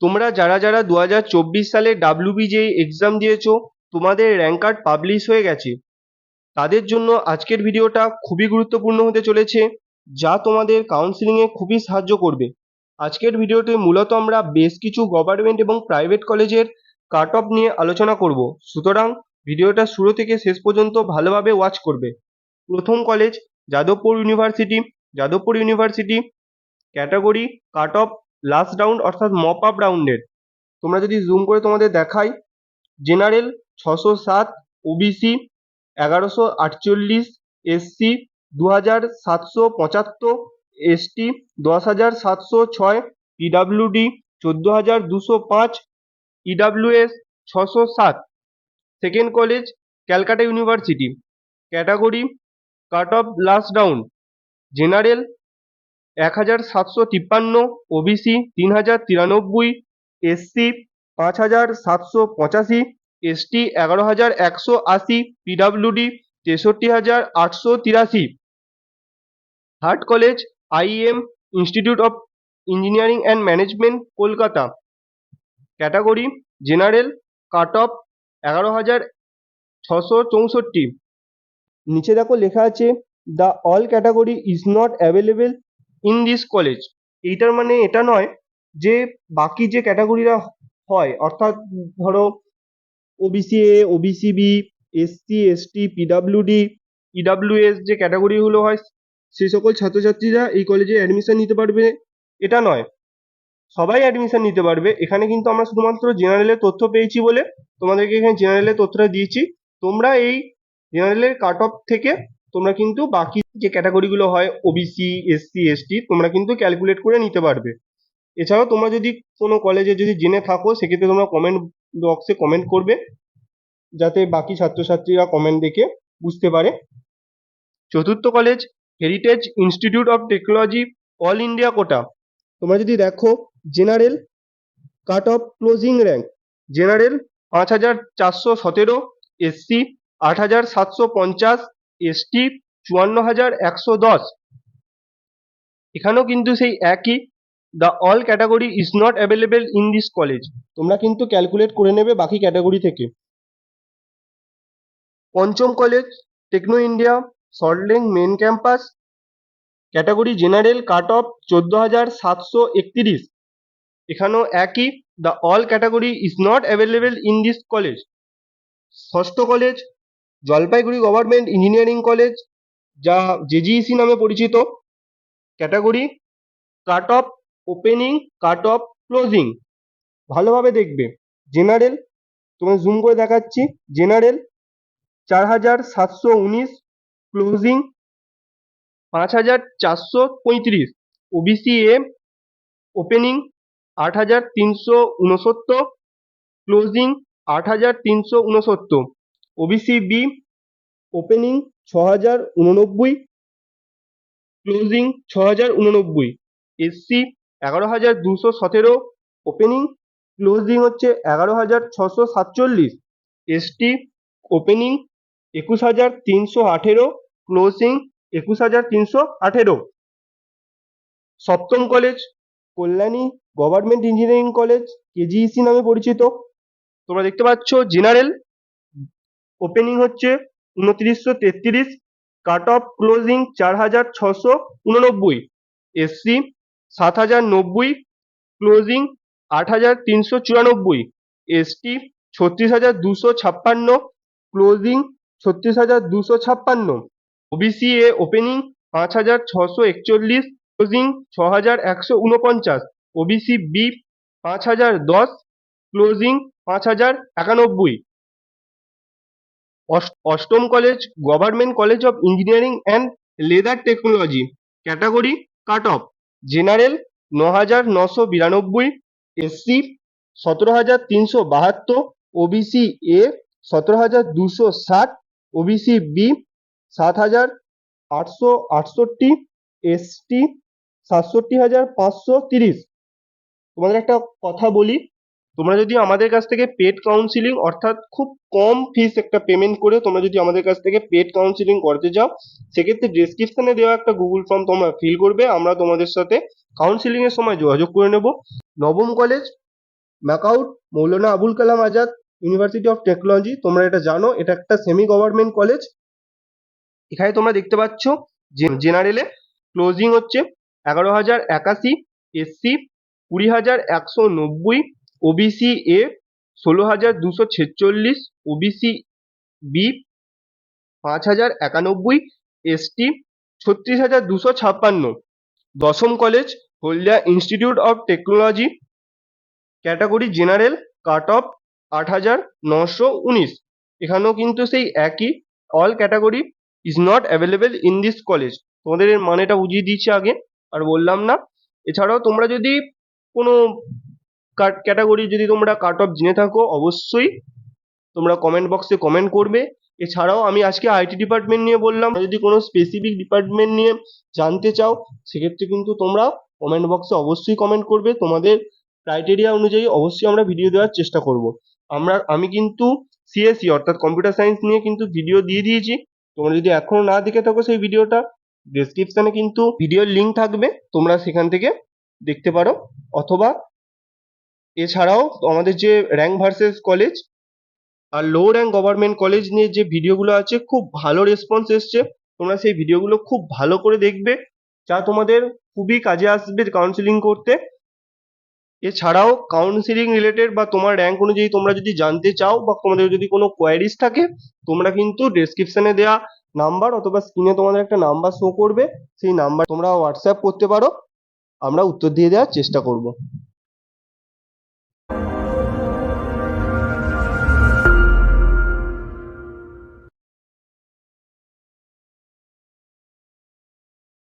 তোমরা যারা যারা 2024 সালে WBJEE এক্সাম দিয়েছো, তোমাদের র্যাঙ্ক কার্ড পাবলিশ হয়ে গেছে। তাদের জন্য আজকের ভিডিওটা খুবই গুরুত্বপূর্ণ হতে চলেছে, যা তোমাদের কাউন্সিলিংয়ে খুবই সাহায্য করবে। আজকের ভিডিওতে মূলত আমরা বেশ কিছু গভর্নমেন্ট এবং প্রাইভেট কলেজের কাট অফ নিয়ে আলোচনা করব, সুতরাং ভিডিওটা শুরু থেকে শেষ পর্যন্ত ভালোভাবে ওয়াচ করবে। প্রথম college Jadavpur university. Jadavpur university category cut off last round অর্থাৎ মপ আপ রাউন্ডের। তোমরা যদি জুম করে তোমাদের দেখাই, general 607, OBC 1148, SC 2775, ST 10706, PWD 14205, EWS 607। Second college Calcutta university category cut off last round, general 1753, OBC 3093, SC 5785, ST 11180, PWD 63883। Third college IEM institute of engineering and management Kolkata category general cut off 11664। নিচে দেখো লেখা আছে the all category is not available in this college. এইটার মানে এটা নয় যে বাকি যে ক্যাটাগরিরা হয়, অর্থাৎ ধরো OBC A, OBC B, SC, ST, PWD, EWS যে ক্যাটাগরিগুলো হয়, সেই সকল ছাত্রছাত্রীরা এই কলেজে অ্যাডমিশন নিতে পারবে এটা নয়, সবাই অ্যাডমিশন নিতে পারবে। এখানে কিন্তু আমরা শুধুমাত্র জেনারেলের তথ্য পেয়েছি বলে তোমাদেরকে এখানে জেনারেলের তথ্যটা দিয়েছি। তোমরা এই জেনারেলের কাট অফ থেকে তোমরা কিন্তু বাকি যে ক্যাটাগরিগুলো হয় ওবিসি, এসসি, এসটি, তোমরা কিন্তু ক্যালকুলেট করে নিতে পারবে। এছাড়াও তোমরা যদি কোনো কলেজে যদি জেনে থাকো, সেক্ষেত্রে তোমরা কমেন্ট বক্সে কমেন্ট করবে, যাতে বাকি ছাত্রছাত্রীরা কমেন্ট দেখে বুঝতে পারে। চতুর্থ college heritage institute of technology all India quota. তোমরা যদি দেখো, general cut off closing rank, general 5417, SC 8750, ST 54110। এখানেও কিন্তু সেই একই, the all category is not available in this college. তোমরা কিন্তু ক্যালকুলেট করে নেবে বাকি ক্যাটাগরি থেকে। পঞ্চম college techno India Salt Lake main campus category general cut off 14731। এখানেও একই, the all category is not available in this college. ষষ্ঠ college Jalpaiguri government engineering college, যা জেজিইসি নামে পরিচিত, category cut off opening, cut off closing. ভালোভাবে দেখবে, general তোমায় zoom করে দেখাচ্ছি, general 4719, closing 5435, OBC A opening 8369, closing 8369, OBC B opening 6089, closing 6089, SC 11217, opening closing হচ্ছে 11647, এসটি ওপেনিং 21318, ক্লোজিং 21318। সপ্তম college Kalyani government engineering college, KGEC নামে পরিচিত। তোমরা দেখতে পাচ্ছ জেনারেল ওপেনিং হচ্ছে 2933, cut off closing 4689, SC 7090, closing 8394, ST 36256, closing 36256, OBC A opening 5641, closing 6149, OBC B 5010, closing 5091। অষ্টম college government college of engineering and leather technology category cut off, general 9992, SC 17372, OBC A 17260, OBC B 7868, ST 67530। তোমাদের একটা কথা বলি, তোমরা যদি আমাদের কাছ থেকে পেড কাউন্সিলিং অর্থাৎ খুব কম ফিস একটা পেমেন্ট করে তোমরা যদি আমাদের কাছ থেকে পেড কাউন্সিলিং করতে চাও, সেক্ষেত্রে ডেসক্রিপশনে দেওয়া একটা গুগল ফর্ম তোমরা ফিল করবে, আমরা তোমাদের সাথে কাউন্সিলিং এর সময় যোগাযোগ করে নেব। নবম college MAKAUT Maulana Abul Kalam Azad university of technology, তোমরা এটা জানো এটা একটা সেমি গভর্নমেন্ট কলেজ। এখানে তোমরা দেখতে পাচ্ছ জেনারেলে ক্লোজিং হচ্ছে 11,081, SC 20,190, OBC A 16,246, OBC B 5,091, ST 36,256। দশম college Haldia institute of technology, category general, cut off 8,919। এখানেও কিন্তু সেই একই, all category is not available in this college. তোমাদের এর মানেটা বুঝিয়ে দিচ্ছি আগে, আর বললাম না। এছাড়াও তোমরা যদি কোনো ক্যাটাগরি যদি তোমরা কাট অফ জেনে থাকো অবশ্যই তোমরা কমেন্ট বক্সে কমেন্ট করবে। এছাড়াও আমি আজকে আইটি ডিপার্টমেন্ট নিয়ে বললাম, যদি কোনো স্পেসিফিক ডিপার্টমেন্ট নিয়ে জানতে চাও সেক্ষেত্রে কিন্তু তোমরা কমেন্ট বক্সে অবশ্যই কমেন্ট করবে। তোমাদের ক্রাইটেরিয়া অনুযায়ী অবশ্যই আমরা ভিডিও দেওয়ার চেষ্টা করব। আমি কিন্তু সিএসসি অর্থাৎ কম্পিউটার সায়েন্স নিয়ে কিন্তু ভিডিও দিয়ে দিয়েছি। তোমরা যদি এখনো না দেখে থাকো সেই ভিডিওটা, ডেসক্রিপশনে কিন্তু ভিডিওর লিঙ্ক থাকবে, তোমরা সেখান থেকে দেখতে পারো। অথবা এছাড়াও আমাদের যে র্যাঙ্ক ভার্সেস কলেজ আর লো র্যাঙ্ক গভর্নমেন্ট কলেজ নিয়ে যে ভিডিওগুলো আছে, খুব ভালো রেসপন্স এসছে। তোমরা সেই ভিডিওগুলো খুব ভালো করে দেখবে, যা তোমাদের খুবই কাজে আসবে কাউন্সিলিং করতে। এছাড়াও কাউন্সিলিং রিলেটেড বা তোমার র্যাঙ্ক অনুযায়ী তোমরা যদি জানতে চাও বা তোমাদের যদি কোনো কোয়ারিজ থাকে, তোমরা কিন্তু ডেসক্রিপশনে দেওয়া নাম্বার অথবা স্ক্রিনে তোমাদের একটা নাম্বার শো করবে, সেই নাম্বার তোমরা হোয়াটসঅ্যাপ করতে পারো, আমরা উত্তর দিয়ে দেওয়ার চেষ্টা করব।